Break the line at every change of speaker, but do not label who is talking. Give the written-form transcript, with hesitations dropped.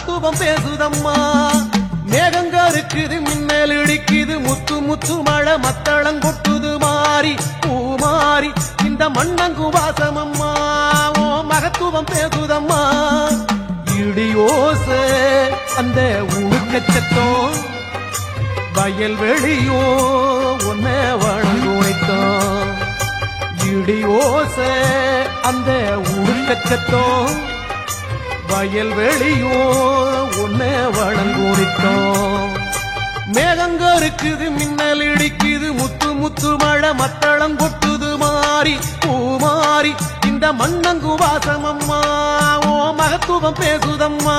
மகத்துவம் பேசுதம்மா மேகங்க இருக்குது மின்னல் இடிக்குது முத்து முத்து மழை மத்தளம் கொட்டுது மாறி பூமாறி இந்த மண்ணங்கு வாசமம்மா ஓ மகத்துவம் பேசுதம்மா இடியோச அந்த உடுக்கச்சத்தம் வயல்வெளியோ உன்னை வணங்குனைத்தான் இடியோச அந்த உடுக்கச்சத்தம் வயல்வெளியோ உன்னை வணங்குனைத்தான் மேகங்க இருக்குது மின்னல் இடிக்குது முத்து முத்து மழை மத்தளம் கொட்டுது மாறி பூமாறி இந்த மண்ணங்கு வாசமம்மா ஓ மகத்துவம் பேசுதம்மா